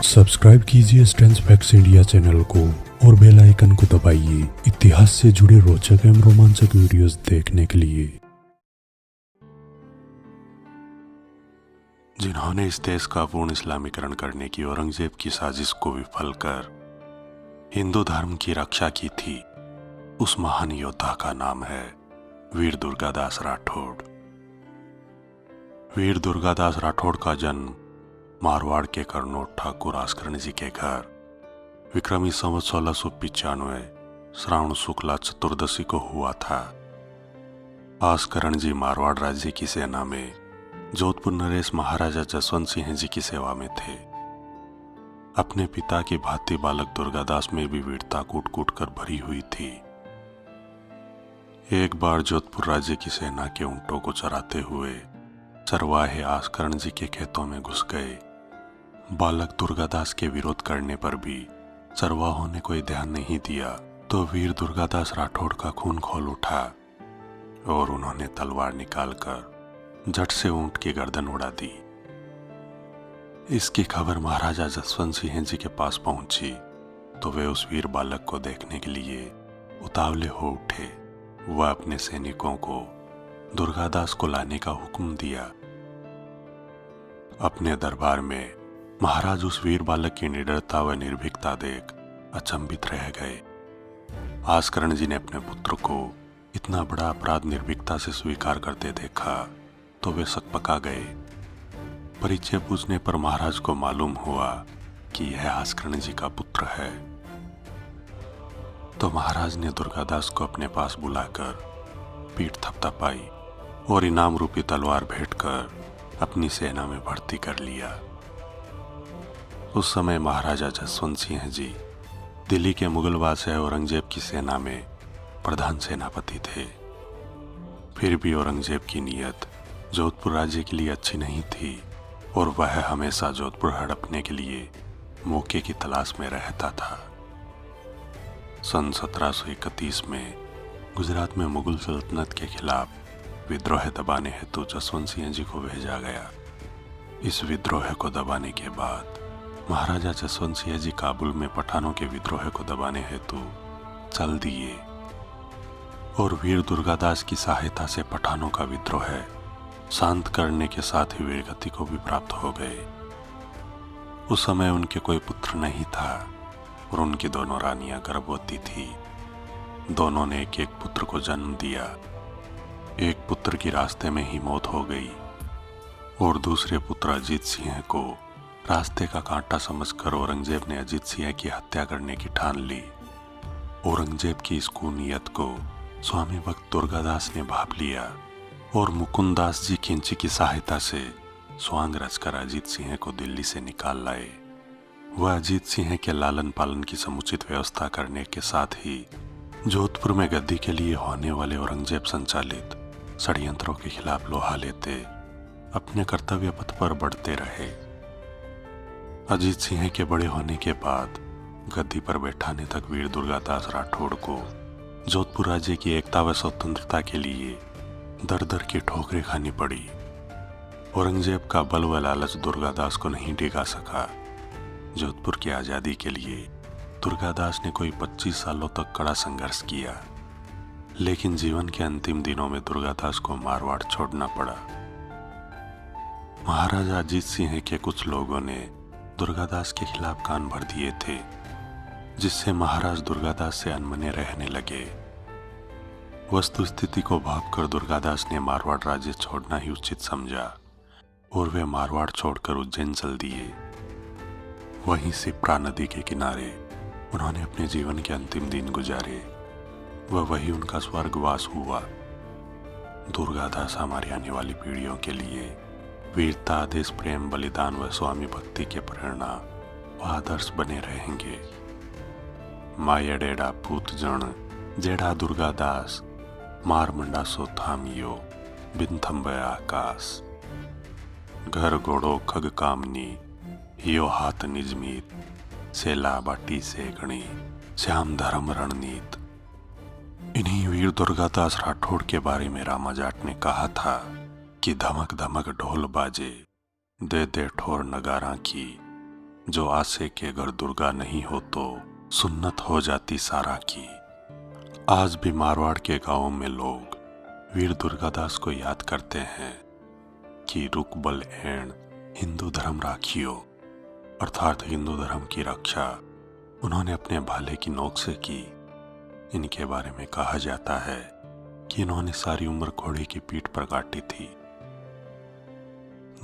Subscribe कीजिए strength facts India channel को और बेल आइकन को दबाइए इतिहास से जुड़े रोचक एवं रोमांचक वीडियोस देखने के लिए। जिन्होंने इस देश का पूर्ण इस्लामीकरण करने की औरंगजेब की साजिश को विफल कर हिंदू धर्म की रक्षा की थी, उस महान योद्धा का नाम है वीर दुर्गादास राठौड़। वीर दुर्गादास राठौड़ का जन्म मारवाड़ के कर्नोट ठाकुर आस्करण जी के घर विक्रमी संवत 1695 श्रावण शुक्ला चतुर्दशी को हुआ था। आस्करण जी मारवाड़ राज्य की सेना में जोधपुर नरेश महाराजा जसवंत सिंह जी की सेवा में थे। अपने पिता की भांति बालक दुर्गादास में भी वीरता कूट कूट कर भरी हुई थी। एक बार जोधपुर राज्य की सेना के ऊंटों को चराते हुए चरवाहे आस्करण जी के खेतों में घुस गए। बालक दुर्गादास के विरोध करने पर भी चरवाहों ने कोई ध्यान नहीं दिया तो वीर दुर्गादास राठौड़ का खून खौल उठा और उन्होंने तलवार निकालकर झट से ऊंट की गर्दन उड़ा दी। इसकी खबर महाराजा जसवंत सिंह जी के पास पहुंची तो वे उस वीर बालक को देखने के लिए उतावले हो उठे। वह अपने सैनिकों को दुर्गादास को लाने का हुक्म दिया। अपने दरबार में महाराज उस वीर बालक की निडरता व निर्भीकता देख अचंभित रह गए। आस्करण जी ने अपने पुत्र को इतना बड़ा अपराध निर्भीकता से स्वीकार करते देखा तो वे सकपका गए। परिचय पूछने पर महाराज को मालूम हुआ कि यह आस्करण जी का पुत्र है। तो महाराज ने दुर्गादास को अपने पास बुलाकर पीठ थपथपाई और इनाम रूपी तलवार भेंट कर अपनी सेना में भर्ती कर लिया। उस समय महाराजा जसवंत सिंह जी दिल्ली के मुगल बादशाह औरंगजेब की सेना में प्रधान सेनापति थे। फिर भी औरंगजेब की नीयत जोधपुर राज्य के लिए अच्छी नहीं थी और वह हमेशा जोधपुर हड़पने के लिए मौके की तलाश में रहता था। सन 1731 में गुजरात में मुगल सल्तनत के खिलाफ विद्रोह दबाने हेतु जसवंत सिंह जी को भेजा गया। इस विद्रोह को दबाने के बाद महाराजा जसवंत सिंह जी काबुल में पठानों के विद्रोह को दबाने हेतु चल दिए और वीर दुर्गादास की सहायता से पठानों का विद्रोह शांत करने के साथ ही वीरगति को भी प्राप्त हो गए। उस समय उनके कोई पुत्र नहीं था और उनकी दोनों रानियां गर्भवती थी। दोनों ने एक एक पुत्र को जन्म दिया। एक पुत्र की रास्ते में ही मौत हो गई और दूसरे पुत्र अजीत सिंह को रास्ते का कांटा समझकर औरंगजेब ने अजीत सिंह की हत्या करने की ठान ली। औरंगजेब की इस कुनीयत को स्वामी भक्त दुर्गादास ने भाप लिया और मुकुंदास जी खिंची की सहायता से स्वांग रचकर अजीत सिंह को दिल्ली से निकाल लाए। वह अजीत सिंह के लालन पालन की समुचित व्यवस्था करने के साथ ही जोधपुर में गद्दी के लिए होने वाले औरंगजेब संचालित षड्यंत्रों के खिलाफ लोहा लेते अपने कर्तव्य पथ पर बढ़ते रहे। अजीत सिंह के बड़े होने के बाद गद्दी पर बैठाने तक वीर दुर्गादास राठौड़ को जोधपुर राज्य की एकता व स्वतंत्रता के लिए दर दर की ठोकरें खानी पड़ी। औरंगजेब का बल व लालच दुर्गादास को नहीं डिगा सका। जोधपुर की आज़ादी के लिए दुर्गादास ने कोई 25 सालों तक कड़ा संघर्ष किया, लेकिन जीवन के अंतिम दिनों में दुर्गादास को मारवाड़ छोड़ना पड़ा। महाराजा अजीत सिंह के कुछ लोगों ने दुर्गादास के खिलाफ कान भर दिए थे, जिससे महाराज दुर्गादास से अनमने रहने लगे। वस्तुस्थिति को भांपकर दुर्गादास ने मारवाड़ राज्य छोड़ना ही उचित समझा और वे मारवाड़ छोड़कर उज्जैन चल दिए। वहीं सिप्रा नदी के किनारे उन्होंने अपने जीवन के अंतिम दिन गुजारे व वही उनका स्वर्गवास हुआ। दुर्गादास हमारी आने वाली पीढ़ियों के लिए वीरता, देश प्रेम, बलिदान व स्वामी भक्ति के प्रेरणा व आदर्श बने रहेंगे। मायडेड़ा पूत जन जेड़ा दुर्गादास मार मंडा सो थामियो बिन थंबे आकाश। घर घोड़ो खग कामनी हियो हाथ निजमीत सेला बाटी से गणी श्याम धर्म रणनीत। इन्हीं वीर दुर्गादास राठौड़ के बारे में रामा जाट ने कहा था कि धमक धमक ढोल बाजे दे दे ठोर नगारा की जो आसे कि अगर दुर्गा नहीं हो तो सुन्नत हो जाती सारा की। आज भी मारवाड़ के गांवों में लोग वीर दुर्गादास को याद करते हैं कि रुक बल एण हिंदू धर्म राखियो, अर्थात हिंदू धर्म की रक्षा उन्होंने अपने भाले की नोक से की। इनके बारे में कहा जाता है कि इन्होंने सारी उम्र घोड़े की पीठ पर काटी थी।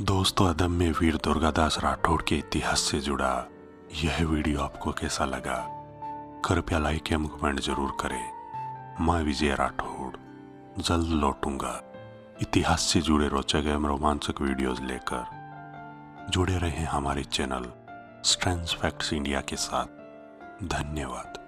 दोस्तों, अदम्य वीर दुर्गादास राठौड़ के इतिहास से जुड़ा यह वीडियो आपको कैसा लगा? कृपया लाइक एवं कमेंट जरूर करें। मैं विजय राठौड़ जल्द लौटूंगा इतिहास से जुड़े रोचक एवं रोमांचक वीडियोस लेकर। जुड़े रहें हमारे चैनल स्ट्रेंज फैक्ट्स इंडिया के साथ। धन्यवाद।